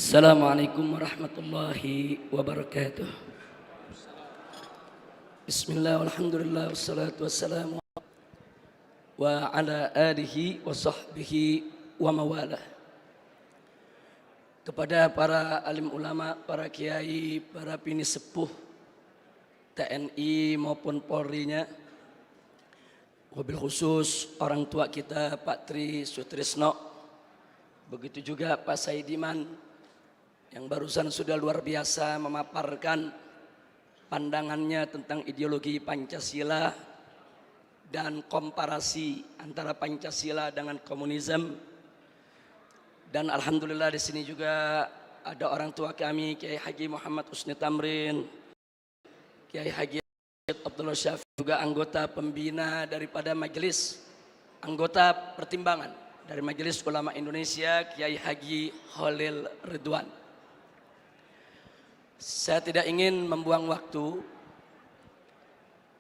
Assalamualaikum warahmatullahi wabarakatuh. Bismillah, alhamdulillah, wassalatu wassalamu wa ala alihi wa sahbihi wa mawalah. Kepada para alim ulama, para kiai, para bini sepuh TNI maupun Polri-nya, wabil khusus orang tua kita Pak Tri Sutrisno, begitu juga Pak Saidiman yang barusan sudah luar biasa memaparkan pandangannya tentang ideologi Pancasila dan komparasi antara Pancasila dengan komunisme. Dan alhamdulillah di sini juga ada orang tua kami, Kiai Haji Muhammad Husni Tamrin, Kiai Haji Abdullah Syafiq, juga anggota pembina daripada majelis, anggota pertimbangan dari Majelis Ulama Indonesia, Kiai Haji Khalil Ridwan. Saya tidak ingin membuang waktu.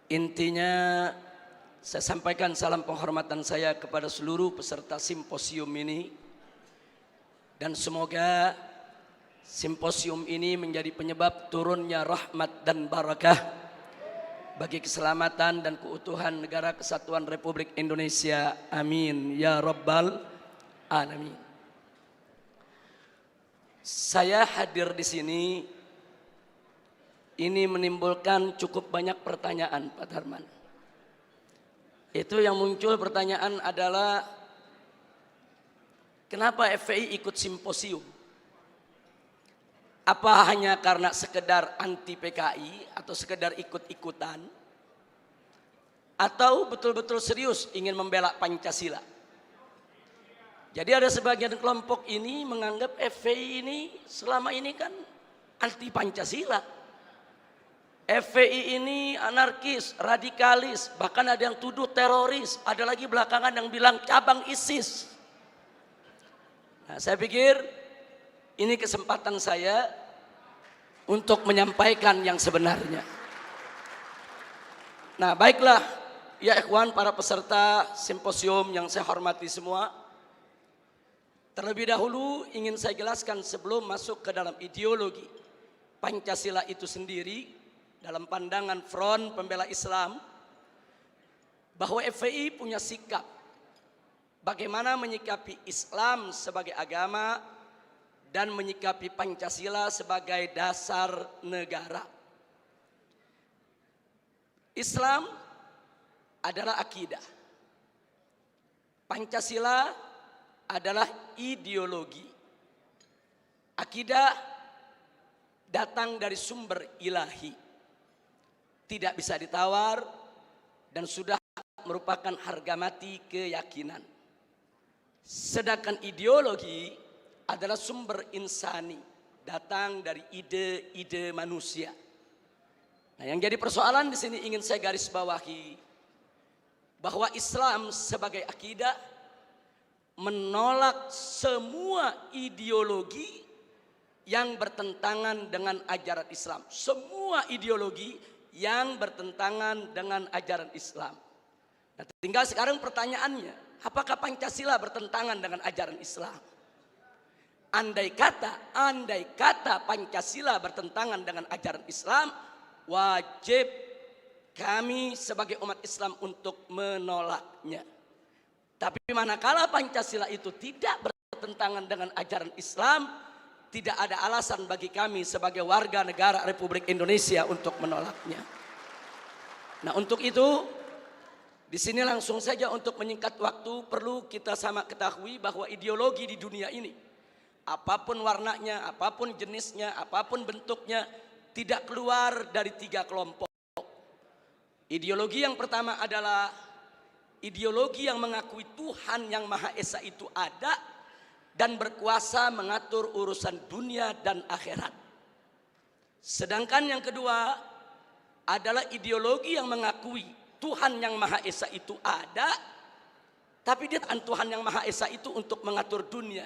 Intinya saya sampaikan salam penghormatan saya kepada seluruh peserta simposium ini, dan semoga simposium ini menjadi penyebab turunnya rahmat dan barakah bagi keselamatan dan keutuhan negara kesatuan Republik Indonesia. Amin ya rabbal alamin. Saya hadir di sini ini menimbulkan cukup banyak pertanyaan, Pak Darman. Itu yang muncul pertanyaan adalah, kenapa FPI ikut simposium? Apa hanya karena sekedar anti PKI atau sekedar ikut-ikutan? Atau betul-betul serius ingin membela Pancasila? Jadi ada sebagian kelompok ini menganggap FPI ini selama ini kan anti Pancasila. FPI ini anarkis, radikalis, bahkan ada yang tuduh teroris, ada lagi belakangan yang bilang cabang ISIS. Nah, saya pikir ini kesempatan saya untuk menyampaikan yang sebenarnya. Nah, baiklah ya ikhwan, para peserta simposium yang saya hormati semua. Terlebih dahulu ingin saya jelaskan sebelum masuk ke dalam ideologi Pancasila itu sendiri, dalam pandangan Front Pembela Islam, bahwa FPI punya sikap bagaimana menyikapi Islam sebagai agama dan menyikapi Pancasila sebagai dasar negara. Islam adalah akidah, Pancasila adalah ideologi. Akidah datang dari sumber ilahi, tidak bisa ditawar, dan sudah merupakan harga mati keyakinan. Sedangkan ideologi adalah sumber insani, datang dari ide-ide manusia. Nah, yang jadi persoalan di sini ingin saya garis bawahi, bahwa Islam sebagai akidah menolak semua ideologi yang bertentangan dengan ajaran Islam. Semua ideologi yang bertentangan dengan ajaran Islam. Nah, tinggal sekarang pertanyaannya, apakah Pancasila bertentangan dengan ajaran Islam? Andai kata Pancasila bertentangan dengan ajaran Islam, wajib kami sebagai umat Islam untuk menolaknya. Tapi manakala Pancasila itu tidak bertentangan dengan ajaran Islam, tidak ada alasan bagi kami sebagai warga negara Republik Indonesia untuk menolaknya. Nah, untuk itu di sini langsung saja untuk menyingkat waktu, perlu kita sama ketahui bahwa ideologi di dunia ini, apapun warnanya, apapun jenisnya, apapun bentuknya, tidak keluar dari tiga kelompok. Ideologi yang pertama adalah ideologi yang mengakui Tuhan yang Maha Esa itu ada dan berkuasa mengatur urusan dunia dan akhirat. Sedangkan yang kedua adalah ideologi yang mengakui Tuhan yang Maha Esa itu ada, tapi dia Tuhan yang Maha Esa itu untuk mengatur dunia.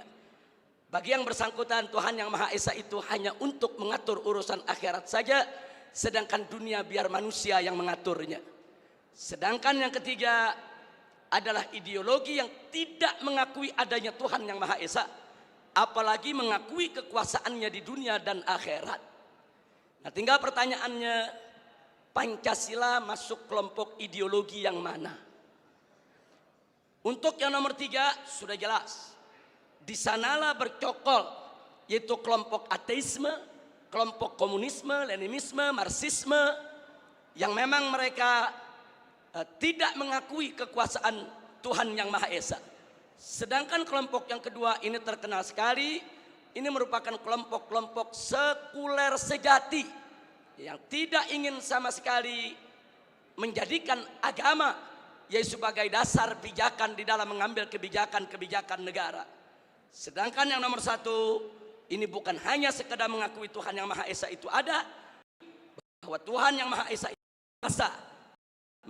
Bagi yang bersangkutan, Tuhan yang Maha Esa itu hanya untuk mengatur urusan akhirat saja, sedangkan dunia biar manusia yang mengaturnya. Sedangkan yang ketiga adalah ideologi yang tidak mengakui adanya Tuhan yang Maha Esa, apalagi mengakui kekuasaannya di dunia dan akhirat. Nah, tinggal pertanyaannya, Pancasila masuk kelompok ideologi yang mana? Untuk yang nomor 3 sudah jelas. Di sanalah bercokol, yaitu kelompok ateisme, kelompok komunisme, leninisme, marxisme, yang memang mereka tidak mengakui kekuasaan Tuhan Yang Maha Esa. Sedangkan kelompok yang kedua ini terkenal sekali, ini merupakan kelompok-kelompok sekuler sejati yang tidak ingin sama sekali menjadikan agama yaitu sebagai dasar pijakan di dalam mengambil kebijakan-kebijakan negara. Sedangkan yang nomor 1 ini bukan hanya sekedar mengakui Tuhan Yang Maha Esa itu ada, bahwa Tuhan Yang Maha Esa itu kuasa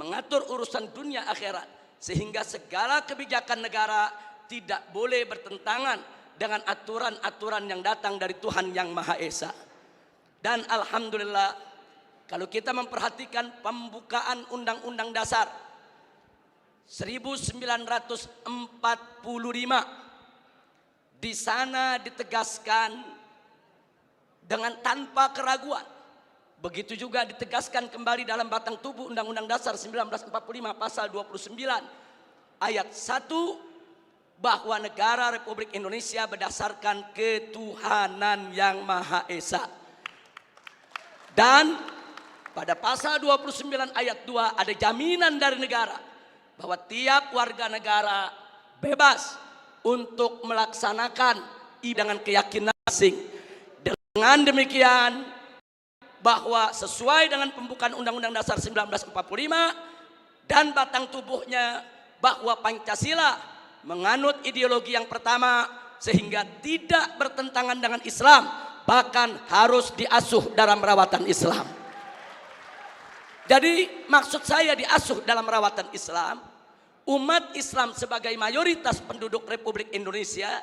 mengatur urusan dunia akhirat, sehingga segala kebijakan negara tidak boleh bertentangan dengan aturan-aturan yang datang dari Tuhan Yang Maha Esa. Dan alhamdulillah, kalau kita memperhatikan pembukaan Undang-Undang Dasar 1945, di sana ditegaskan dengan tanpa keraguan. Begitu juga ditegaskan kembali dalam batang tubuh Undang-Undang Dasar 1945 pasal 29 ayat 1, bahwa negara Republik Indonesia berdasarkan ketuhanan Yang Maha Esa. Dan pada pasal 29 ayat 2 ada jaminan dari negara bahwa tiap warga negara bebas untuk melaksanakan dengan keyakinan asing. Dengan demikian, bahwa sesuai dengan pembukaan Undang-Undang Dasar 1945 dan batang tubuhnya, bahwa Pancasila menganut ideologi yang pertama sehingga tidak bertentangan dengan Islam, bahkan harus diasuh dalam rawatan Islam. Jadi maksud saya diasuh dalam rawatan Islam, umat Islam sebagai mayoritas penduduk Republik Indonesia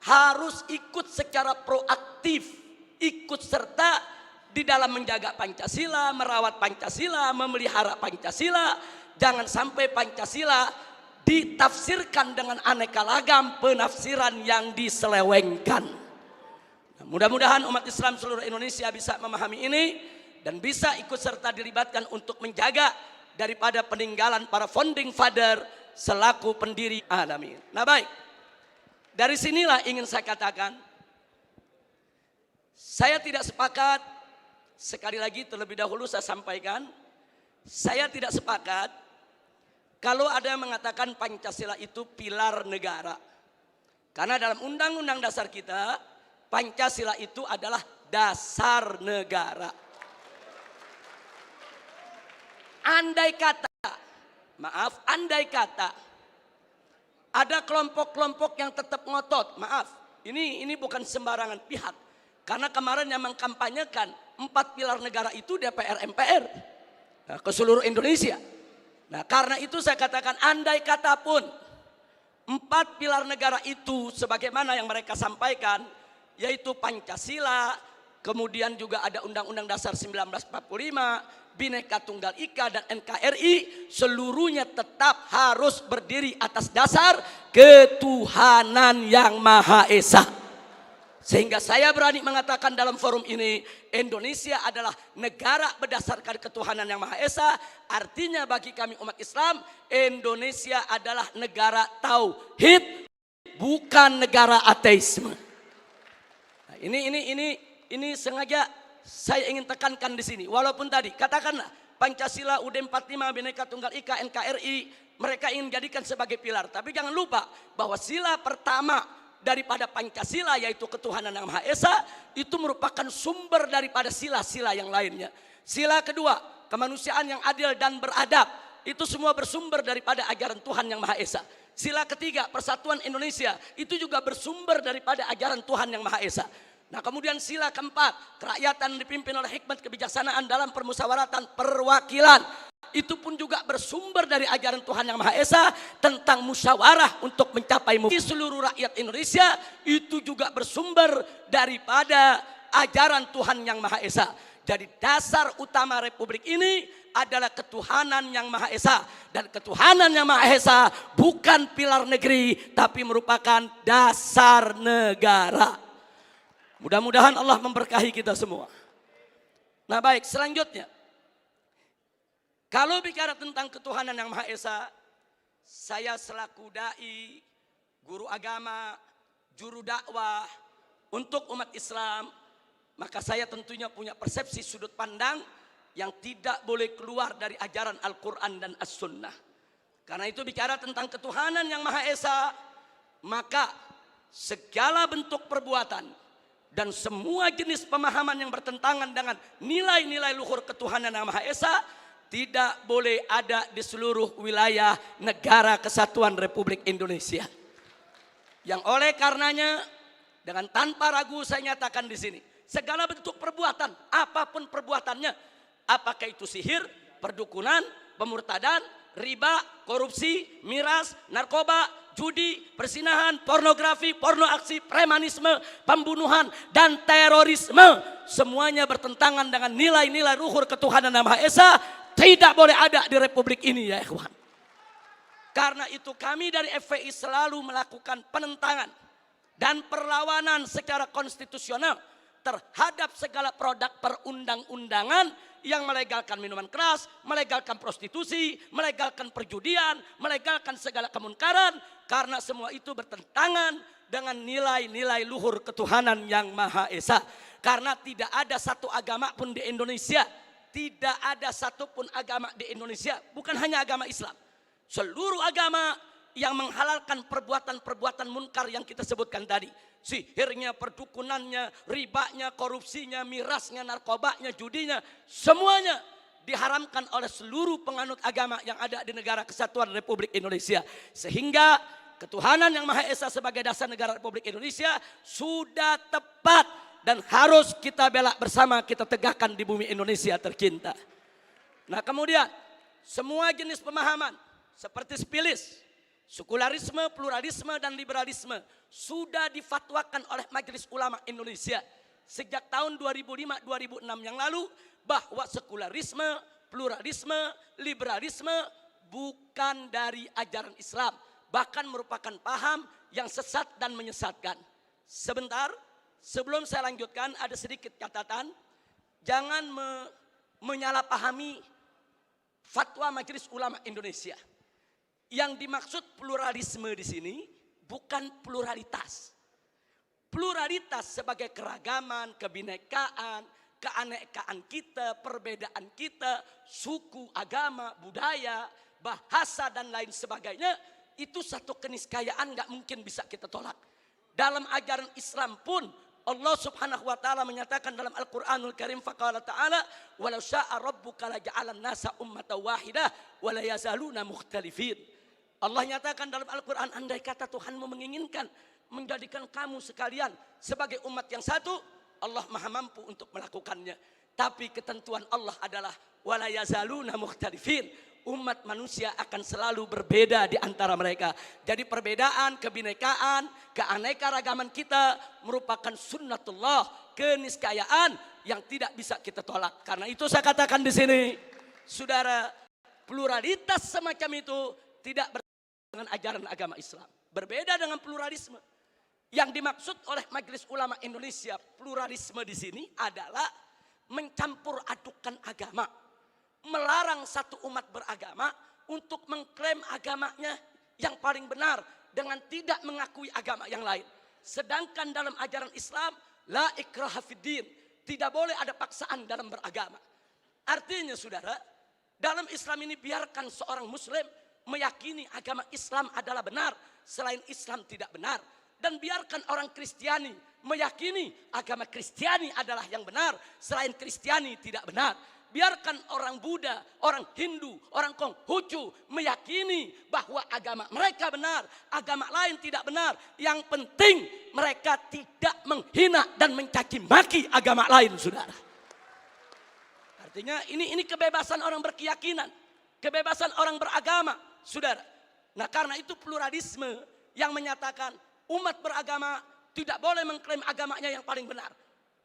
harus ikut secara proaktif, ikut serta di dalam menjaga Pancasila, merawat Pancasila, memelihara Pancasila. Jangan sampai Pancasila ditafsirkan dengan aneka ragam penafsiran yang diselewengkan. Nah, mudah-mudahan umat Islam seluruh Indonesia bisa memahami ini dan bisa ikut serta dilibatkan untuk menjaga daripada peninggalan para founding father selaku pendiri alamin. Nah baik, dari sinilah ingin saya katakan, saya tidak sepakat. Sekali lagi terlebih dahulu saya sampaikan, saya tidak sepakat kalau ada yang mengatakan Pancasila itu pilar negara. Karena dalam Undang-Undang Dasar kita, Pancasila itu adalah dasar negara. Andai kata ada kelompok-kelompok yang tetap ngotot, ini bukan sembarangan pihak. Karena kemarin yang mengkampanyekan 4 pilar negara itu DPR MPR ke seluruh Indonesia. Nah, karena itu saya katakan, andai kata pun 4 pilar negara itu sebagaimana yang mereka sampaikan, yaitu Pancasila, kemudian juga ada Undang-Undang Dasar 1945, Bhinneka Tunggal Ika dan NKRI, seluruhnya tetap harus berdiri atas dasar ketuhanan Yang Maha Esa. Sehingga saya berani mengatakan dalam forum ini, Indonesia adalah negara berdasarkan ketuhanan Yang Maha Esa. Artinya bagi kami umat Islam, Indonesia adalah negara tauhid, bukan negara ateisme. Nah, ini sengaja saya ingin tekankan di sini. Walaupun tadi katakanlah Pancasila, UUD 45, Bhinneka Tunggal Ika, NKRI, mereka ingin jadikan sebagai pilar. Tapi jangan lupa bahwa sila pertama daripada Pancasila, yaitu ketuhanan Yang Maha Esa, itu merupakan sumber daripada sila-sila yang lainnya. Sila kedua, kemanusiaan yang adil dan beradab, itu semua bersumber daripada ajaran Tuhan Yang Maha Esa. Sila ketiga, persatuan Indonesia, itu juga bersumber daripada ajaran Tuhan Yang Maha Esa. Nah, kemudian sila keempat, kerakyatan dipimpin oleh hikmat kebijaksanaan dalam permusyawaratan perwakilan. Itu pun juga bersumber dari ajaran Tuhan Yang Maha Esa tentang musyawarah untuk mencapai seluruh rakyat Indonesia. Itu juga bersumber daripada ajaran Tuhan Yang Maha Esa. Jadi dasar utama republik ini adalah ketuhanan yang Maha Esa. Dan ketuhanan yang Maha Esa bukan pilar negeri, tapi merupakan dasar negara. Mudah-mudahan Allah memberkahi kita semua. Nah baik, selanjutnya. Kalau bicara tentang ketuhanan yang Maha Esa, saya selaku dai, guru agama, juru dakwah untuk umat Islam, maka saya tentunya punya persepsi sudut pandang yang tidak boleh keluar dari ajaran Al-Quran dan As-Sunnah. Karena itu bicara tentang ketuhanan yang Maha Esa, maka segala bentuk perbuatan dan semua jenis pemahaman yang bertentangan dengan nilai-nilai luhur ketuhanan yang Maha Esa tidak boleh ada di seluruh wilayah negara kesatuan Republik Indonesia. Yang oleh karenanya dengan tanpa ragu saya nyatakan di sini, segala bentuk perbuatan, apapun perbuatannya, apakah itu sihir, perdukunan, pemurtadan, riba, korupsi, miras, narkoba, judi, persinahan, pornografi, porno aksi, premanisme, pembunuhan, dan terorisme, semuanya bertentangan dengan nilai-nilai luhur ketuhanan yang Maha Esa, tidak boleh ada di Republik ini ya ikhwan. Karena itu kami dari FPI selalu melakukan penentangan dan perlawanan secara konstitusional terhadap segala produk perundang-undangan yang melegalkan minuman keras, melegalkan prostitusi, melegalkan perjudian, melegalkan segala kemunkaran, karena semua itu bertentangan dengan nilai-nilai luhur ketuhanan yang Maha Esa. Karena tidak ada satu agama pun di Indonesia, tidak ada satupun agama di Indonesia, bukan hanya agama Islam, seluruh agama yang menghalalkan perbuatan-perbuatan munkar yang kita sebutkan tadi. Sihirnya, perdukunannya, ribanya, korupsinya, mirasnya, narkobanya, judinya, semuanya diharamkan oleh seluruh penganut agama yang ada di negara kesatuan Republik Indonesia. Sehingga ketuhanan yang Maha Esa sebagai dasar negara Republik Indonesia sudah tepat dan harus kita bela bersama, kita tegakkan di bumi Indonesia tercinta. Nah kemudian semua jenis pemahaman seperti spilis, sekularisme, pluralisme, dan liberalisme sudah difatwakan oleh Majelis Ulama Indonesia sejak tahun 2005-2006 yang lalu, bahwa sekularisme, pluralisme, liberalisme bukan dari ajaran Islam, bahkan merupakan paham yang sesat dan menyesatkan. Sebentar, sebelum saya lanjutkan ada sedikit catatan, jangan menyalahpahami fatwa Majelis Ulama Indonesia. Yang dimaksud pluralisme di sini bukan pluralitas. Pluralitas sebagai keragaman, kebinekaan, keanekaan kita, perbedaan kita, suku, agama, budaya, bahasa, dan lain sebagainya, itu satu keniscayaan gak mungkin bisa kita tolak. Dalam ajaran Islam pun Allah Subhanahu wa taala menyatakan dalam Al-Qur'anul Karim, faqala ta'ala walau syaa rabbuka laja'alan nasa ummatan wahidah wa la yazaluna mukhtalifin. Allah nyatakan dalam Al-Qur'an, andai kata Tuhanmu menginginkan menjadikan kamu sekalian sebagai umat yang satu, Allah Maha mampu untuk melakukannya. Tapi ketentuan Allah adalah wa la yazaluna mukhtalifin. Umat manusia akan selalu berbeda di antara mereka. Jadi perbedaan, kebinekaan, keanekaragaman kita merupakan sunnatullah, keniscayaan yang tidak bisa kita tolak. Karena itu saya katakan di sini, saudara, pluralitas semacam itu tidak berbeda dengan ajaran agama Islam. Berbeda dengan pluralisme. Yang dimaksud oleh Majelis Ulama Indonesia, pluralisme di sini adalah mencampur adukan agama. Melarang satu umat beragama untuk mengklaim agamanya yang paling benar dengan tidak mengakui agama yang lain. Sedangkan dalam ajaran Islam, la ikraha fiddin, tidak boleh ada paksaan dalam beragama. Artinya saudara, dalam Islam ini biarkan seorang muslim meyakini agama Islam adalah benar, selain Islam tidak benar. Dan biarkan orang Kristiani meyakini agama Kristiani adalah yang benar, selain Kristiani tidak benar. Biarkan orang Buddha, orang Hindu, orang Konghucu meyakini bahwa agama mereka benar, agama lain tidak benar. Yang penting mereka tidak menghina dan mencaci maki agama lain, saudara. Artinya ini kebebasan orang berkeyakinan, kebebasan orang beragama, saudara. Nah karena itu pluralisme yang menyatakan umat beragama tidak boleh mengklaim agamanya yang paling benar.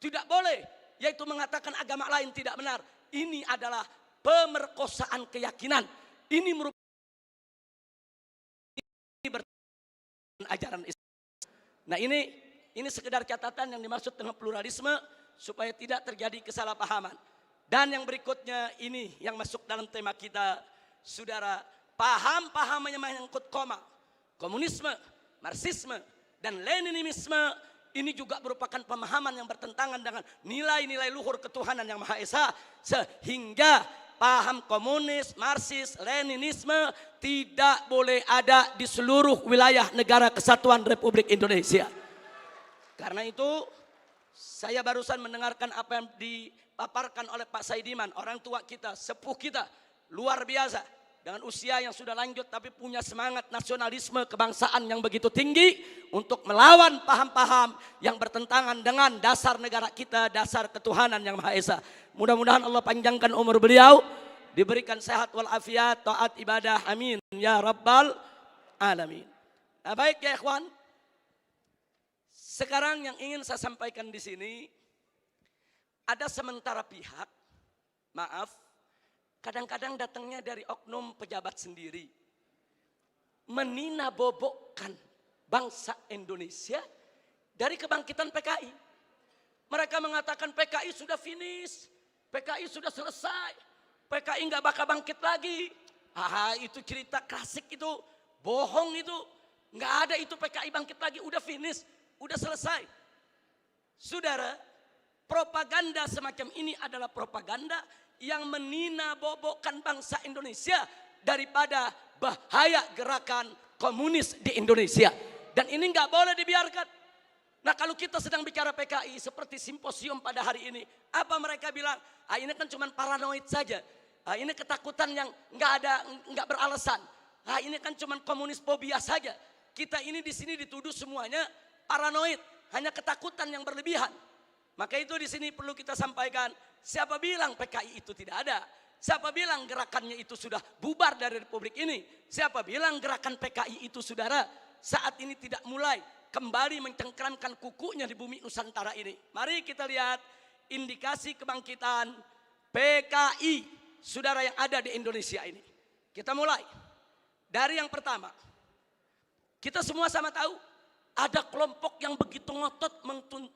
Tidak boleh yaitu mengatakan agama lain tidak benar. Ini adalah pemerkosaan keyakinan. Ini merupakan ajaran Islam. Nah, ini sekedar catatan yang dimaksud dengan pluralisme supaya tidak terjadi kesalahpahaman. Dan yang berikutnya ini yang masuk dalam tema kita, saudara, paham-paham yang menyangkut komunisme, marxisme, dan leninisme ini juga merupakan pemahaman yang bertentangan dengan nilai-nilai luhur ketuhanan yang Maha Esa, sehingga paham komunis, marxis, leninisme tidak boleh ada di seluruh wilayah negara kesatuan Republik Indonesia. Karena itu saya barusan mendengarkan apa yang dipaparkan oleh Pak Saidiman, orang tua kita, sepuh kita, luar biasa, dengan usia yang sudah lanjut tapi punya semangat nasionalisme kebangsaan yang begitu tinggi untuk melawan paham-paham yang bertentangan dengan dasar negara kita, dasar ketuhanan yang Maha Esa. Mudah-mudahan Allah panjangkan umur beliau, diberikan sehat walafiat, taat ibadah, amin ya rabbal alamin. Nah, baik ya ikhwan, sekarang yang ingin saya sampaikan di sini, ada sementara pihak, maaf, kadang-kadang datangnya dari oknum pejabat sendiri, menina-bobokkan bangsa Indonesia dari kebangkitan PKI. Mereka mengatakan PKI sudah finish, PKI sudah selesai, PKI nggak bakal bangkit lagi. Itu cerita klasik itu, bohong itu, nggak ada itu PKI bangkit lagi, udah finish, udah selesai. Saudara, propaganda semacam ini adalah propaganda yang menina-bobokkan bangsa Indonesia daripada bahaya gerakan komunis di Indonesia. Dan ini nggak boleh dibiarkan. Nah, kalau kita sedang bicara PKI seperti simposium pada hari ini, apa mereka bilang? Ini kan cuma paranoid saja. Ini ketakutan yang nggak beralasan. Ini kan cuma komunis fobia saja. Kita ini di sini dituduh semuanya paranoid, hanya ketakutan yang berlebihan. Maka itu di sini perlu kita sampaikan, siapa bilang PKI itu tidak ada? Siapa bilang gerakannya itu sudah bubar dari Republik ini? Siapa bilang gerakan PKI itu, saudara, saat ini tidak mulai kembali mencengkeramkan kukunya di bumi Nusantara ini? Mari kita lihat indikasi kebangkitan PKI, saudara, yang ada di Indonesia ini. Kita mulai dari yang pertama. Kita semua sama tahu ada kelompok yang begitu ngotot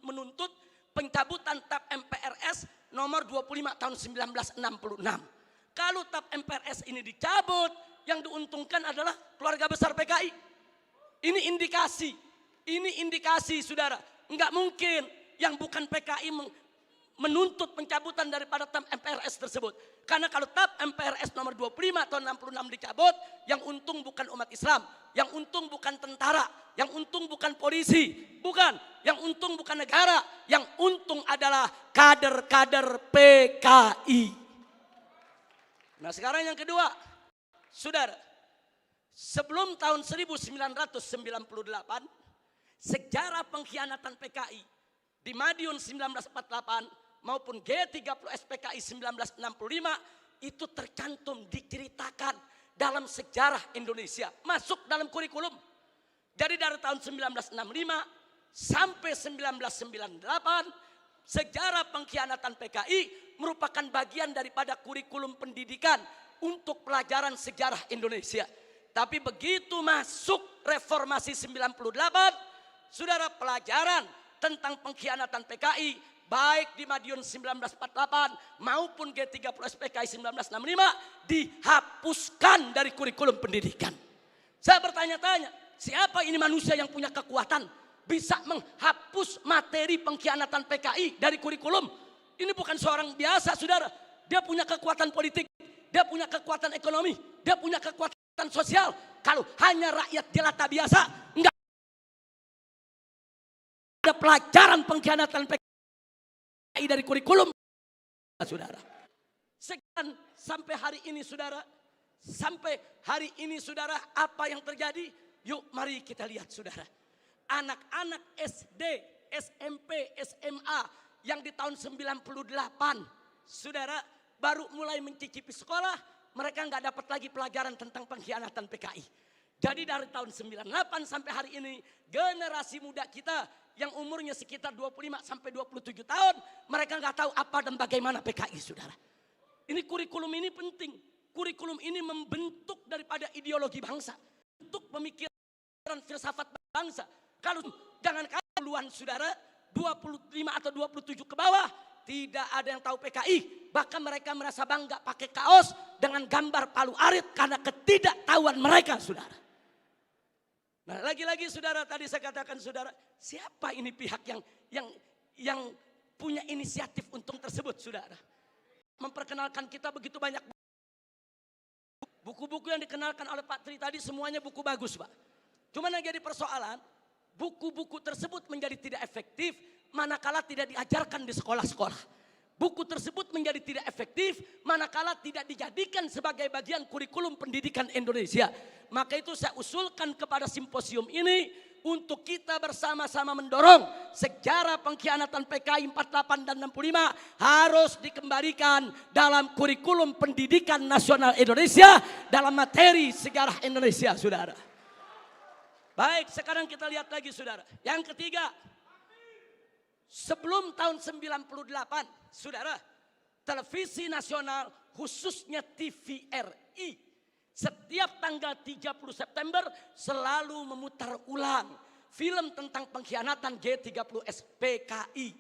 menuntut pencabutan TAP MPRS nomor 25 tahun 1966. Kalau TAP MPRS ini dicabut, yang diuntungkan adalah keluarga besar PKI. Ini indikasi, saudara. Enggak mungkin yang bukan PKI menuntut pencabutan daripada TAP MPRS tersebut. Karena kalau TAP MPRS nomor 25 tahun 66 dicabut, yang untung bukan umat Islam, yang untung bukan tentara, yang untung bukan polisi, bukan, yang untung bukan negara, yang untung adalah kader-kader PKI. Nah, sekarang yang kedua, saudara, sebelum tahun 1998, sejarah pengkhianatan PKI di Madiun 1948 maupun G30S PKI 1965 itu tercantum, diceritakan dalam sejarah Indonesia, masuk dalam kurikulum. Jadi dari tahun 1965 sampai 1998, sejarah pengkhianatan PKI merupakan bagian daripada kurikulum pendidikan untuk pelajaran sejarah Indonesia. Tapi begitu masuk reformasi 98, saudara, pelajaran tentang pengkhianatan PKI baik di Madiun 1948 maupun G30S PKI 1965 dihapuskan dari kurikulum pendidikan. Saya bertanya-tanya, siapa ini manusia yang punya kekuatan bisa menghapus materi pengkhianatan PKI dari kurikulum? Ini bukan seorang biasa, saudara. Dia punya kekuatan politik, dia punya kekuatan ekonomi, dia punya kekuatan sosial. Kalau hanya rakyat jelata biasa, enggak ada pelajaran pengkhianatan PKI dari kurikulum, saudara. Sekian sampai hari ini, saudara. Sampai hari ini, saudara, apa yang terjadi? Yuk mari kita lihat, saudara. Anak-anak SD, SMP, SMA yang di tahun 98, saudara, baru mulai mencicipi sekolah, mereka nggak dapat lagi pelajaran tentang pengkhianatan PKI. Jadi dari tahun 98 sampai hari ini, generasi muda kita yang umurnya sekitar 25 sampai 27 tahun, mereka nggak tahu apa dan bagaimana PKI, saudara. Ini kurikulum ini penting. Kurikulum ini membentuk daripada ideologi bangsa, bentuk pemikiran filsafat bangsa. Kalau jangan duluan saudara, 25 atau 27 ke bawah, tidak ada yang tahu PKI. Bahkan mereka merasa bangga pakai kaos dengan gambar palu arit karena ketidaktahuan mereka, saudara. Nah, lagi-lagi saudara, tadi saya katakan saudara, siapa ini pihak yang punya inisiatif untuk tersebut, saudara? Memperkenalkan kita begitu banyak buku-buku yang dikenalkan oleh Pak Tri tadi, semuanya buku bagus, Pak. Cuma yang jadi persoalan, buku-buku tersebut menjadi tidak efektif manakala tidak diajarkan di sekolah-sekolah. Buku tersebut menjadi tidak efektif manakala tidak dijadikan sebagai bagian kurikulum pendidikan Indonesia. Maka itu saya usulkan kepada simposium ini untuk kita bersama-sama mendorong sejarah pengkhianatan PKI 48 dan 65 harus dikembalikan dalam kurikulum pendidikan nasional Indonesia dalam materi sejarah Indonesia, saudara. Baik, sekarang kita lihat lagi, saudara. Yang ketiga, sebelum tahun 98, saudara, televisi nasional khususnya TVRI setiap tanggal 30 September selalu memutar ulang film tentang pengkhianatan G30S PKI.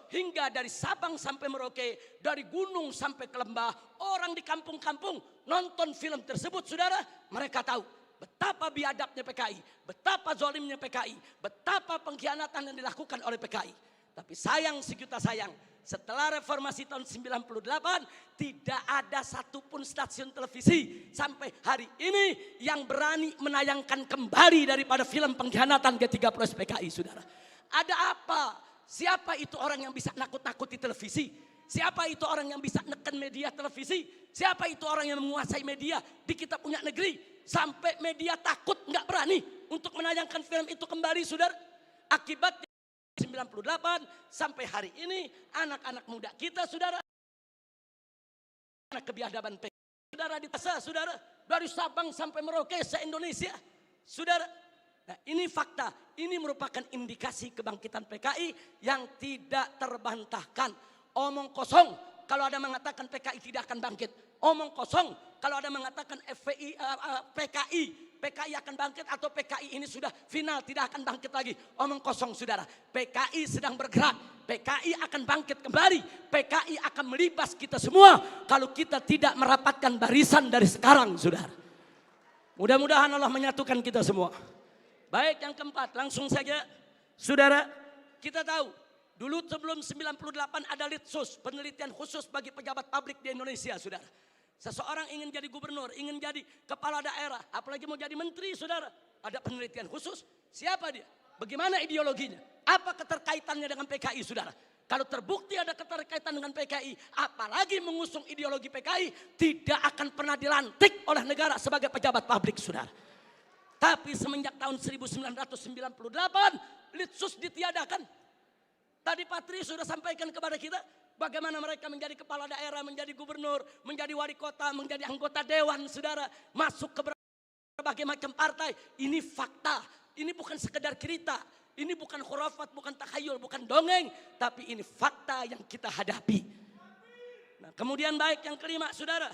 Hingga dari Sabang sampai Merauke, dari gunung sampai ke lembah, orang di kampung-kampung nonton film tersebut, saudara. Mereka tahu betapa biadabnya PKI, betapa zalimnya PKI, betapa pengkhianatan yang dilakukan oleh PKI. Tapi sayang sejuta sayang, setelah reformasi tahun 98 tidak ada satupun stasiun televisi sampai hari ini yang berani menayangkan kembali daripada film pengkhianatan G30S PKI, saudara. Ada apa? Siapa itu orang yang bisa nakut-nakuti televisi? Siapa itu orang yang bisa neken media televisi? Siapa itu orang yang menguasai media di kita punya negeri? Sampai media takut, nggak berani untuk menayangkan film itu kembali, saudara. Akibatnya 98 sampai hari ini anak-anak muda kita, saudara, anak kebiadaban PKI, saudara, di saudara, dari Sabang sampai Merauke se-Indonesia, saudara. Nah, ini fakta, ini merupakan indikasi kebangkitan PKI yang tidak terbantahkan. Omong kosong kalau ada mengatakan PKI tidak akan bangkit. Omong kosong kalau ada mengatakan PKI akan bangkit atau PKI ini sudah final, tidak akan bangkit lagi. Omong kosong, saudara. PKI sedang bergerak. PKI akan bangkit kembali. PKI akan melibas kita semua kalau kita tidak merapatkan barisan dari sekarang, saudara. Mudah-mudahan Allah menyatukan kita semua. Baik, yang keempat, langsung saja, saudara. Kita tahu dulu sebelum 98 ada Litsus, penelitian khusus bagi pejabat publik di Indonesia, saudara. Seseorang ingin jadi gubernur, ingin jadi kepala daerah, apalagi mau jadi menteri, saudara. Ada penelitian khusus. Siapa dia? Bagaimana ideologinya? Apa keterkaitannya dengan PKI, saudara? Kalau terbukti ada keterkaitan dengan PKI, apalagi mengusung ideologi PKI, tidak akan pernah dilantik oleh negara sebagai pejabat publik, saudara. Tapi semenjak tahun 1998, Litsus ditiadakan. Tadi Pak Tri sudah sampaikan kepada kita bagaimana mereka menjadi kepala daerah, menjadi gubernur, menjadi wali kota, menjadi anggota dewan, saudara. Masuk ke berbagai macam partai. Ini fakta, ini bukan sekedar cerita. Ini bukan khurafat, bukan takhayul, bukan dongeng. Tapi ini fakta yang kita hadapi. Nah, kemudian baik yang kelima, saudara.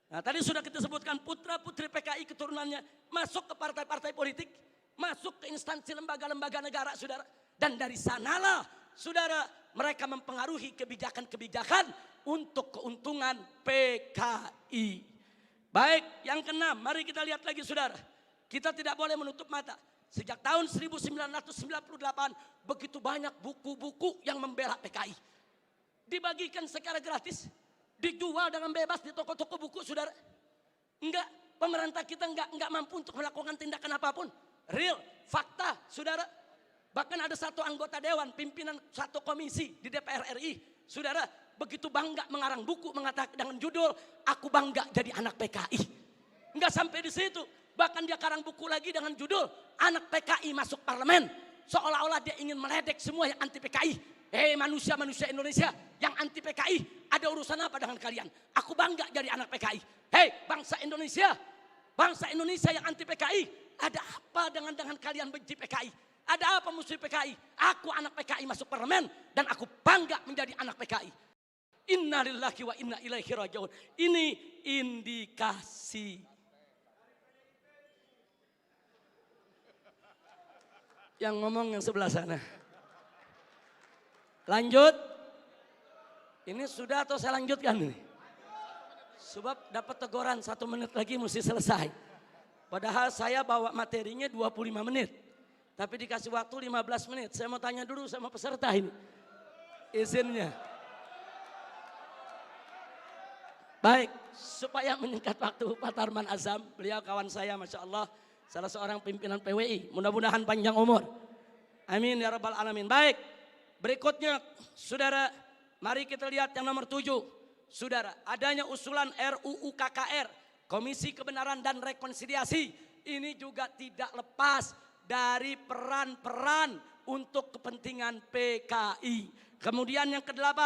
Nah, tadi sudah kita sebutkan putra-putri PKI keturunannya masuk ke partai-partai politik, masuk ke instansi lembaga-lembaga negara, saudara. Dan dari sanalah, saudara, mereka mempengaruhi kebijakan-kebijakan untuk keuntungan PKI. Baik, yang keenam, mari kita lihat lagi, saudara. Kita tidak boleh menutup mata. Sejak tahun 1998, begitu banyak buku-buku yang membela PKI. Dibagikan secara gratis. Dijual dengan bebas di toko-toko buku, saudara. Enggak, pemerintah kita enggak mampu untuk melakukan tindakan apapun. Real, fakta, saudara. Bahkan ada satu anggota dewan, pimpinan satu komisi di DPR RI, saudara, begitu bangga mengarang buku mengatakan dengan judul "Aku Bangga Jadi Anak PKI". Enggak sampai di situ, bahkan dia karang buku lagi dengan judul "Anak PKI Masuk Parlemen". Seolah-olah dia ingin meledek semua yang anti PKI. Manusia-manusia Indonesia yang anti PKI, ada urusan apa dengan kalian? Aku bangga jadi anak PKI. Bangsa Indonesia yang anti PKI, ada apa dengan kalian benci PKI? Ada apa musuh PKI? Aku anak PKI masuk parlemen dan aku bangga menjadi anak PKI. Innalillahi wa inna ilaihi rajiun. Ini indikasi. Yang ngomong yang sebelah sana. Lanjut. Ini sudah atau saya lanjutkan ini? Sebab dapat teguran 1 menit lagi mesti selesai. Padahal saya bawa materinya 25 menit. Tapi dikasih waktu 15 menit. Saya mau tanya dulu sama peserta ini. Izinnya. Baik, supaya menyingkat waktu, Pak Tarman Azam, beliau kawan saya, Masya Allah, salah seorang pimpinan PWI, mudah-mudahan panjang umur. Amin ya Rabbal Alamin. Baik, berikutnya saudara, mari kita lihat yang nomor 7. Saudara, adanya usulan RUU KKR, Komisi Kebenaran dan Rekonsiliasi, ini juga tidak lepas dari peran-peran untuk kepentingan PKI. Kemudian yang ke-8,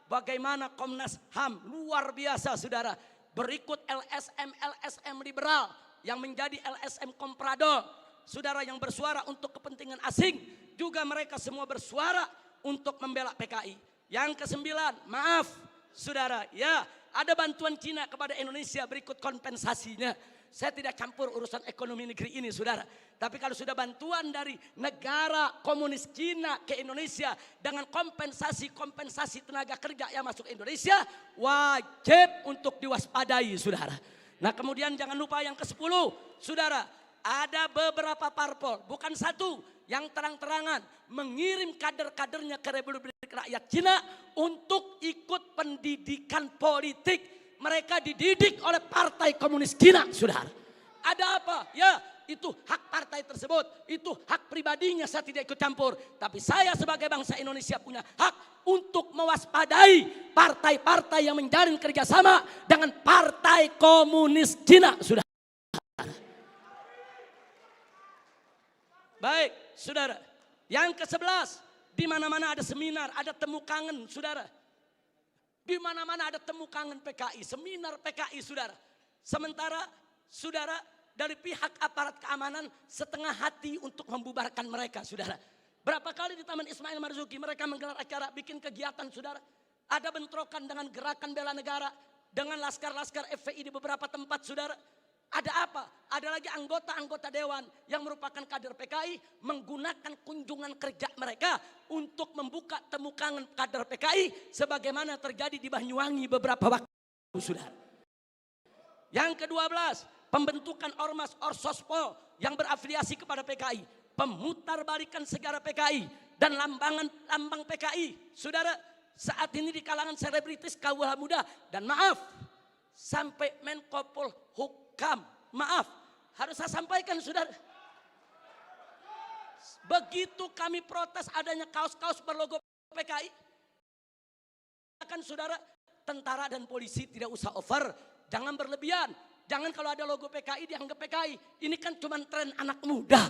bagaimana Komnas HAM luar biasa saudara. Berikut LSM liberal yang menjadi LSM komprador. Saudara yang bersuara untuk kepentingan asing. Juga mereka semua bersuara untuk membela PKI. Yang ke-9, maaf saudara, ya ada bantuan Cina kepada Indonesia berikut kompensasinya. Saya tidak campur urusan ekonomi negeri ini saudara. Tapi kalau sudah bantuan dari negara komunis Cina ke Indonesia dengan kompensasi tenaga kerja yang masuk Indonesia, wajib untuk diwaspadai saudara. Nah kemudian jangan lupa yang ke-10 saudara, ada beberapa parpol, bukan satu, yang terang-terangan mengirim kader-kadernya ke Republik Rakyat Cina untuk ikut pendidikan politik. Mereka dididik oleh Partai Komunis Cina, saudara. Ada apa? Ya, itu hak partai tersebut. Itu hak pribadinya, saya tidak ikut campur. Tapi saya sebagai bangsa Indonesia punya hak untuk mewaspadai partai-partai yang menjalin kerjasama dengan Partai Komunis Cina, saudara. Baik, saudara. Yang ke-11, di mana-mana ada seminar, ada temu kangen, saudara. Di mana-mana ada temu kangen PKI, seminar PKI saudara. Sementara saudara dari pihak aparat keamanan setengah hati untuk membubarkan mereka saudara. Berapa kali di Taman Ismail Marzuki mereka menggelar acara bikin kegiatan saudara. Ada bentrokan dengan gerakan bela negara, dengan laskar-laskar FPI di beberapa tempat saudara. Ada apa? Ada lagi anggota-anggota dewan yang merupakan kader PKI menggunakan kunjungan kerja mereka untuk membuka temu kangen kader PKI sebagaimana terjadi di Banyuwangi beberapa waktu sudah. Yang ke-12, pembentukan Ormas Orsospol yang berafiliasi kepada PKI, pemutarbalikan segara PKI dan lambang PKI. Saudara, saat ini di kalangan selebritis kaum muda dan maaf sampai Menko Polhukam, maaf, harus saya sampaikan saudara. Begitu kami protes adanya kaos-kaos berlogo PKI, kan saudara, tentara dan polisi tidak usah over, jangan berlebihan. Jangan kalau ada logo PKI dianggap PKI. Ini kan cuma tren anak muda.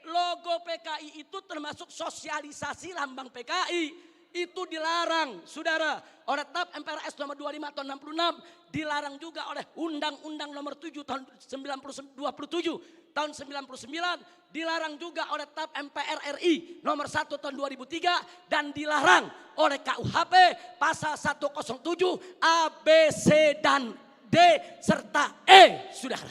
Logo PKI itu termasuk sosialisasi lambang PKI. Itu dilarang saudara oleh TAP MPRS nomor 25 tahun 66, dilarang juga oleh Undang-Undang nomor 7 tahun 27 tahun 99, dilarang juga oleh TAP MPR RI nomor 1 tahun 2003 dan dilarang oleh KUHP pasal 107 A, B, C dan D serta E saudara.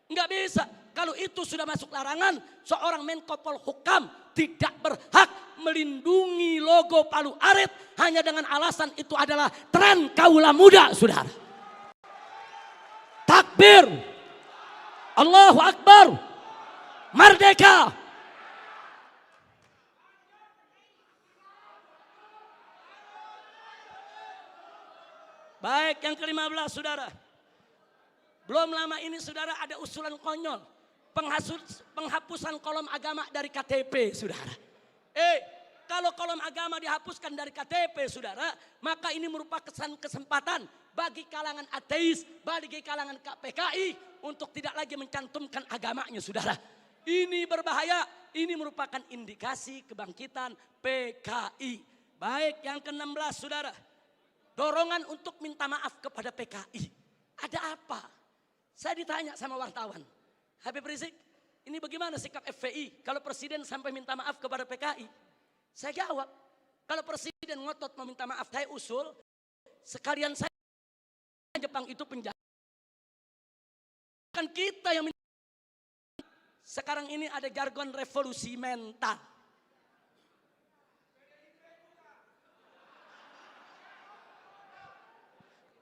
Enggak bisa. Kalau itu sudah masuk larangan, seorang Menko Polhukam tidak berhak melindungi logo Palu Arit hanya dengan alasan itu adalah tren kaula muda, saudara. Takbir, Allahu Akbar, merdeka. Baik, yang ke-15 saudara. Belum lama ini saudara ada usulan konyol. Penghapusan kolom agama dari KTP saudara. Kalau kolom agama dihapuskan dari KTP saudara, maka ini merupakan kesempatan bagi kalangan ateis, bagi kalangan PKI untuk tidak lagi mencantumkan agamanya saudara. Ini berbahaya, ini merupakan indikasi kebangkitan PKI. Baik, yang ke-16 saudara. Dorongan untuk minta maaf kepada PKI. Ada apa? Saya ditanya sama wartawan. Habib Rizik, ini bagaimana sikap FPI kalau presiden sampai minta maaf kepada PKI? Saya jawab, kalau presiden ngotot meminta maaf, saya usul sekalian saya Jepang itu penjara. Kan kita yang sekarang ini ada jargon revolusi mental.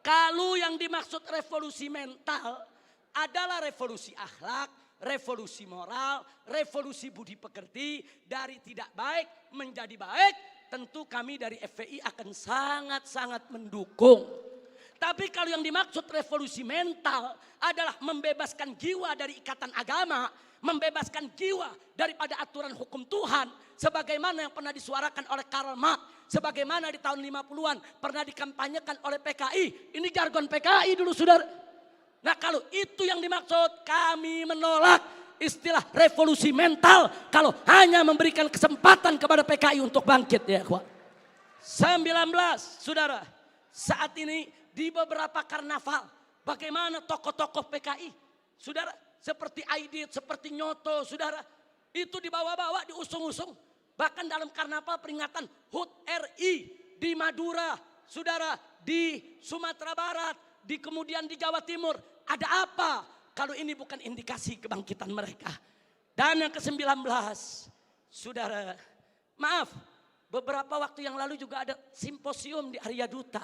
Kalau yang dimaksud revolusi mental adalah revolusi akhlak, revolusi moral, revolusi budi pekerti, dari tidak baik menjadi baik, tentu kami dari FPI akan sangat-sangat mendukung. Tapi kalau yang dimaksud revolusi mental adalah membebaskan jiwa dari ikatan agama, membebaskan jiwa daripada aturan hukum Tuhan, sebagaimana yang pernah disuarakan oleh Karl Marx, sebagaimana di tahun 50-an pernah dikampanyekan oleh PKI. Ini jargon PKI dulu, saudara. Nah, kalau itu yang dimaksud, kami menolak istilah revolusi mental kalau hanya memberikan kesempatan kepada PKI untuk bangkit, ya kawan. 19, saudara, saat ini di beberapa karnaval, bagaimana tokoh-tokoh PKI, saudara, seperti Aidit, seperti Nyoto, saudara, itu dibawa-bawa, diusung-usung. Bahkan dalam karnaval peringatan HUT RI di Madura, saudara, di Sumatera Barat, kemudian di Jawa Timur. Ada apa kalau ini bukan indikasi kebangkitan mereka? Dan yang ke-19, saudara, maaf, beberapa waktu yang lalu juga ada simposium di Arya Duta.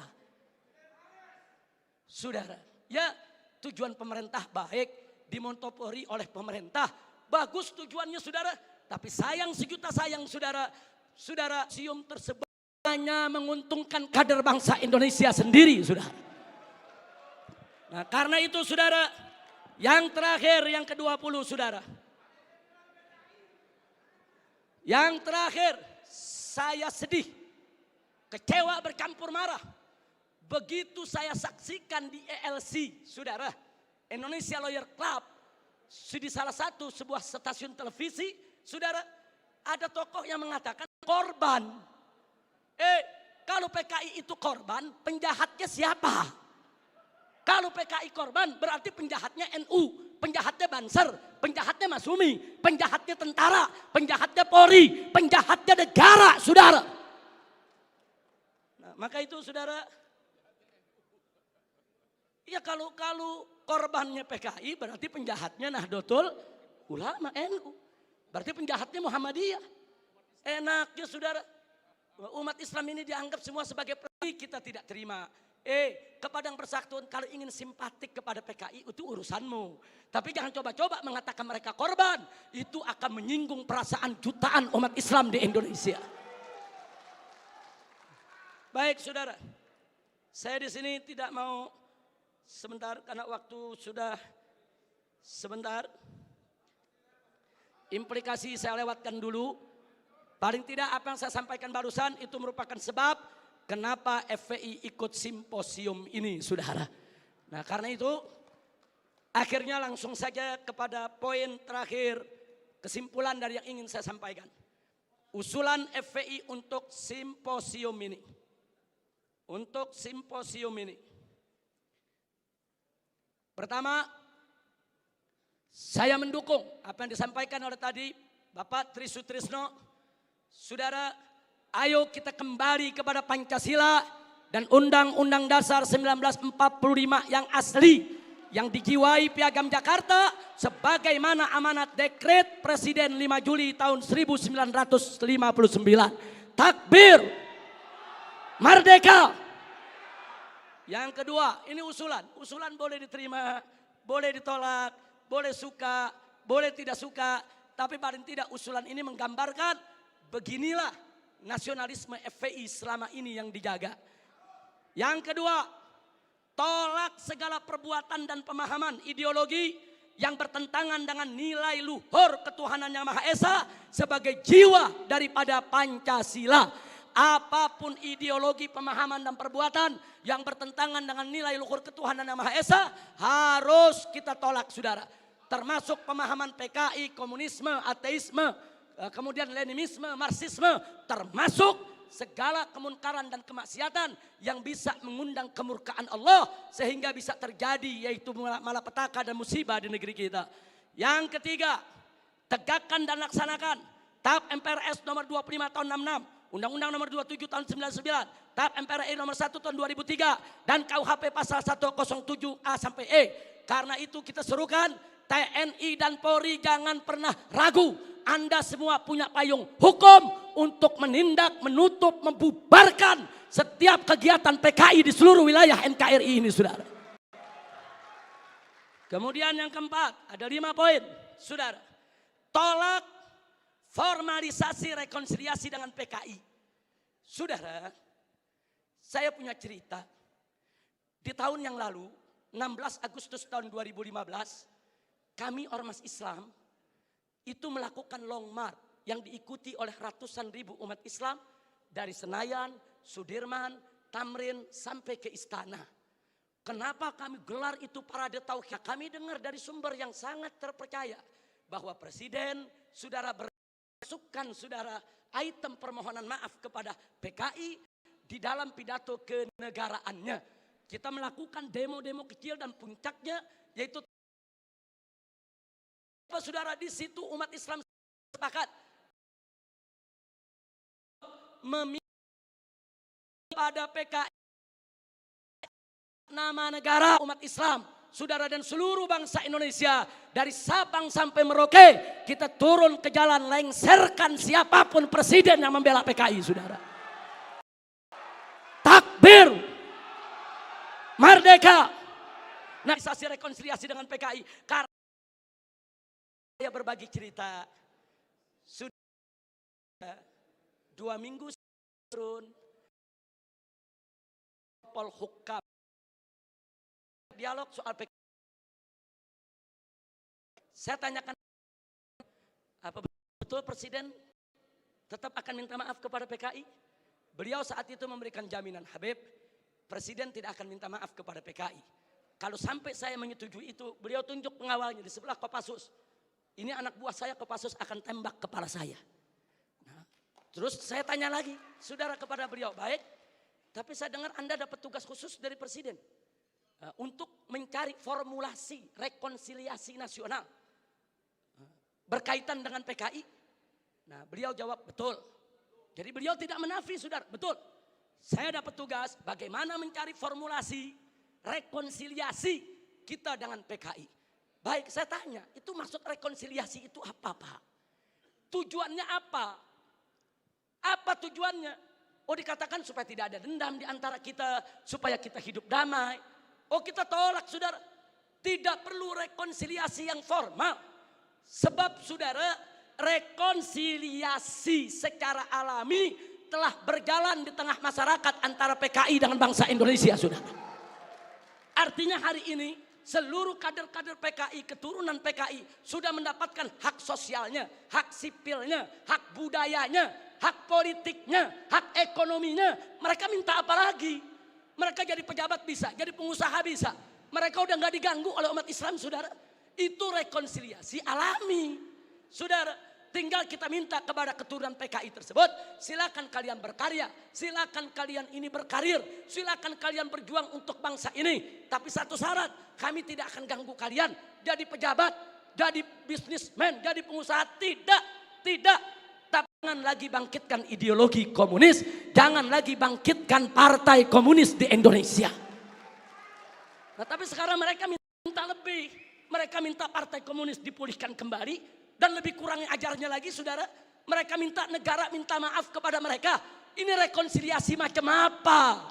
Saudara, ya tujuan pemerintah baik, dimonopoli oleh pemerintah, bagus tujuannya, saudara. Tapi sayang sejuta sayang, saudara, sium tersebut hanya menguntungkan kader bangsa Indonesia sendiri, saudara. Nah, karena itu, saudara, yang terakhir, yang ke-20, saudara. Yang terakhir, saya sedih, kecewa bercampur marah. Begitu saya saksikan di ELC, saudara, Indonesia Lawyer Club, di salah satu sebuah stasiun televisi, saudara, ada tokoh yang mengatakan korban. Kalau PKI itu korban, penjahatnya siapa? Kalau PKI korban, berarti penjahatnya NU, penjahatnya Banser, penjahatnya Masumi, penjahatnya tentara, penjahatnya Polri, penjahatnya negara, saudara. Nah, maka itu, saudara, ya kalau korbannya PKI berarti penjahatnya Nahdlatul Ulama NU. Berarti penjahatnya Muhammadiyah. Enaknya, saudara, umat Islam ini dianggap semua sebagai PKI, kita tidak terima. Kepada yang bersangkutan kalau ingin simpatik kepada PKI itu urusanmu. Tapi jangan coba-coba mengatakan mereka korban. Itu akan menyinggung perasaan jutaan umat Islam di Indonesia. Baik, saudara. Saya di sini tidak mau sebentar karena waktu sudah sebentar. Implikasi saya lewatkan dulu. Paling tidak apa yang saya sampaikan barusan itu merupakan sebab kenapa FPI ikut simposium ini, saudara. Nah, karena itu akhirnya langsung saja kepada poin terakhir, kesimpulan dari yang ingin saya sampaikan. Usulan FPI untuk simposium ini. Untuk simposium ini. Pertama, saya mendukung apa yang disampaikan oleh tadi Bapak Tri Sutrisno. Saudara, ayo kita kembali kepada Pancasila dan Undang-Undang Dasar 1945 yang asli, yang dijiwai Piagam Jakarta sebagaimana amanat dekret Presiden 5 Juli tahun 1959. Takbir, merdeka. Yang kedua, ini usulan boleh diterima, boleh ditolak, boleh suka, boleh tidak suka, tapi paling tidak usulan ini menggambarkan beginilah nasionalisme FPI selama ini yang dijaga. Yang kedua, tolak segala perbuatan dan pemahaman ideologi yang bertentangan dengan nilai luhur ketuhanan yang Maha Esa sebagai jiwa daripada Pancasila. Apapun ideologi, pemahaman dan perbuatan yang bertentangan dengan nilai luhur ketuhanan yang Maha Esa harus kita tolak, saudara. Termasuk pemahaman PKI, komunisme, ateisme, kemudian Leninisme, Marxisme, termasuk segala kemunkaran dan kemaksiatan yang bisa mengundang kemurkaan Allah sehingga bisa terjadi yaitu malapetaka dan musibah di negeri kita. Yang ketiga, tegakkan dan laksanakan TAP MPRS nomor 25 tahun 66, Undang-Undang nomor 27 tahun 99, TAP MPRI nomor 1 tahun 2003, dan KUHP pasal 107A sampai E. Karena itu kita serukan TNI dan Polri jangan pernah ragu. Anda semua punya payung hukum untuk menindak, menutup, membubarkan setiap kegiatan PKI di seluruh wilayah NKRI ini, saudara. Kemudian yang keempat, ada 5 poin, saudara. Tolak formalisasi rekonsiliasi dengan PKI. Saudara, saya punya cerita. Di tahun yang lalu, 16 Agustus tahun 2015, kami Ormas Islam itu melakukan long march yang diikuti oleh ratusan ribu umat Islam dari Senayan, Sudirman, Tamrin sampai ke Istana. Kenapa kami gelar itu parade tauhid? Kami dengar dari sumber yang sangat terpercaya bahwa Presiden saudara bermasukkan saudara item permohonan maaf kepada PKI di dalam pidato kenegaraannya. Kita melakukan demo-demo kecil dan puncaknya yaitu saudara di situ umat Islam sepakat meminta pada PKI nama negara umat Islam, saudara, dan seluruh bangsa Indonesia dari Sabang sampai Merauke kita turun ke jalan, lengserkan siapapun presiden yang membela PKI, saudara. Takbir, merdeka. Nasasi rekonsiliasi dengan PKI karena saya berbagi cerita. Sudah 2 minggu turun Polhukam dialog soal PKI. Saya tanyakan, apa betul Presiden tetap akan minta maaf kepada PKI? Beliau saat itu memberikan jaminan, Habib, Presiden tidak akan minta maaf kepada PKI. Kalau sampai saya menyetujui itu, beliau tunjuk pengawalnya di sebelah Kopassus. Ini anak buah saya, Kopassus akan tembak kepala saya. Nah, terus saya tanya lagi, saudara, kepada beliau, baik, tapi saya dengar Anda dapat tugas khusus dari Presiden untuk mencari formulasi rekonsiliasi nasional berkaitan dengan PKI. Nah, beliau jawab betul. Jadi beliau tidak menafi, saudara, betul. Saya dapat tugas bagaimana mencari formulasi rekonsiliasi kita dengan PKI. Baik, saya tanya, itu maksud rekonsiliasi itu apa, Pak? Tujuannya apa? Apa tujuannya? Oh, dikatakan supaya tidak ada dendam di antara kita, supaya kita hidup damai. Oh, kita tolak, saudara. Tidak perlu rekonsiliasi yang formal. Sebab, saudara, rekonsiliasi secara alami telah berjalan di tengah masyarakat antara PKI dengan bangsa Indonesia, saudara. Artinya hari ini seluruh kader-kader PKI, keturunan PKI sudah mendapatkan hak sosialnya, hak sipilnya, hak budayanya, hak politiknya, hak ekonominya. Mereka minta apa lagi? Mereka jadi pejabat bisa, jadi pengusaha bisa. Mereka udah nggak diganggu oleh umat Islam, saudara. Itu rekonsiliasi alami, saudara. Tinggal kita minta kepada keturunan PKI tersebut, silakan kalian berkarya, silakan kalian ini berkarir, silakan kalian berjuang untuk bangsa ini. Tapi satu syarat, kami tidak akan ganggu kalian jadi pejabat, jadi bisnismen, jadi pengusaha. Tidak. Jangan lagi bangkitkan ideologi komunis, jangan lagi bangkitkan partai komunis di Indonesia. Nah, tapi sekarang mereka minta lebih. Mereka minta partai komunis dipulihkan kembali dan lebih kurang ajarnya lagi, saudara. Mereka minta negara minta maaf kepada mereka. Ini rekonsiliasi macam apa?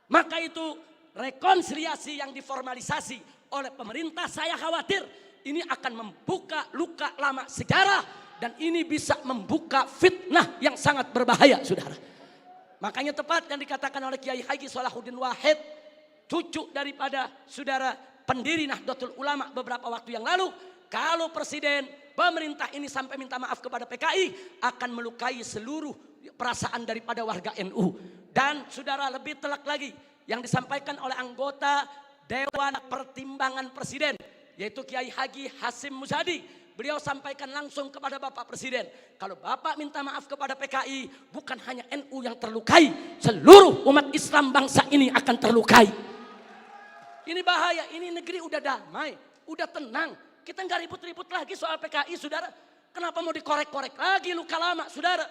Maka itu rekonsiliasi yang diformalisasi oleh pemerintah, saya khawatir ini akan membuka luka lama sejarah. Dan ini bisa membuka fitnah yang sangat berbahaya, saudara. Makanya tepat yang dikatakan oleh Kiai Haji Salahuddin Wahid, cucu daripada saudara pendiri Nahdlatul Ulama beberapa waktu yang lalu. Kalau presiden, pemerintah ini sampai minta maaf kepada PKI, akan melukai seluruh perasaan daripada warga NU. Dan saudara, lebih telak lagi yang disampaikan oleh anggota Dewan Pertimbangan Presiden, yaitu Kiai Haji Hasim Muzadi. Beliau sampaikan langsung kepada Bapak Presiden, kalau Bapak minta maaf kepada PKI, bukan hanya NU yang terlukai, seluruh umat Islam bangsa ini akan terlukai. Ini bahaya, ini negeri udah damai, udah tenang. Kita nggak ribut-ribut lagi soal PKI, saudara. Kenapa mau dikorek-korek lagi luka lama, saudara?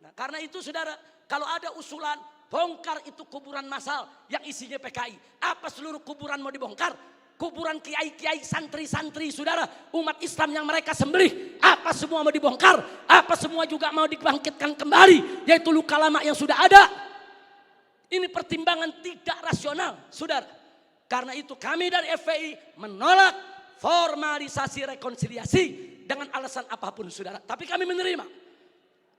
Nah, karena itu, saudara, kalau ada usulan bongkar itu kuburan massal yang isinya PKI. Apa seluruh kuburan mau dibongkar? Kuburan kiai-kiai, santri-santri, saudara, umat Islam yang mereka sembelih, apa semua mau dibongkar? Apa semua juga mau dibangkitkan kembali, yaitu luka lama yang sudah ada? Ini pertimbangan tidak rasional, saudara. Karena itu kami dari FPI menolak formalisasi rekonsiliasi dengan alasan apapun, saudara. Tapi kami menerima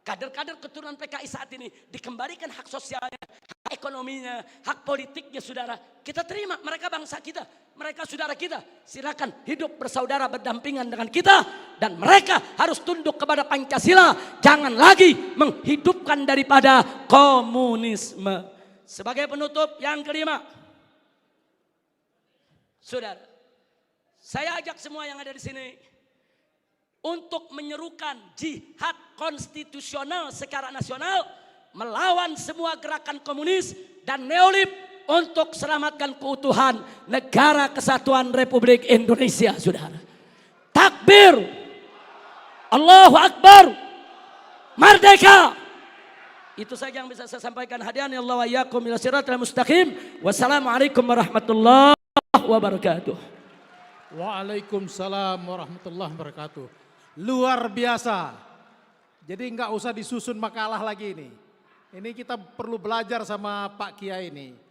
kader-kader keturunan PKI saat ini dikembalikan hak sosialnya, hak ekonominya, hak politiknya, saudara. Kita terima, mereka bangsa kita, mereka saudara kita. Silakan hidup bersaudara berdampingan dengan kita. Dan mereka harus tunduk kepada Pancasila. Jangan lagi menghidupkan daripada komunisme. Sebagai penutup yang kelima, saudara, saya ajak semua yang ada di sini untuk menyerukan jihad konstitusional secara nasional melawan semua gerakan komunis dan neolib untuk selamatkan keutuhan negara kesatuan Republik Indonesia, saudara. Takbir, Allahu Akbar, merdeka. Itu saja yang bisa saya sampaikan. Hadirin Allah wa iyyakum ila siratal mustaqim. Wassalamualaikum warahmatullahi wabarakatuh. Waalaikumsalam warahmatullahi wabarakatuh. Luar biasa. Jadi nggak usah disusun makalah lagi ini. Ini kita perlu belajar sama Pak Kiai ini.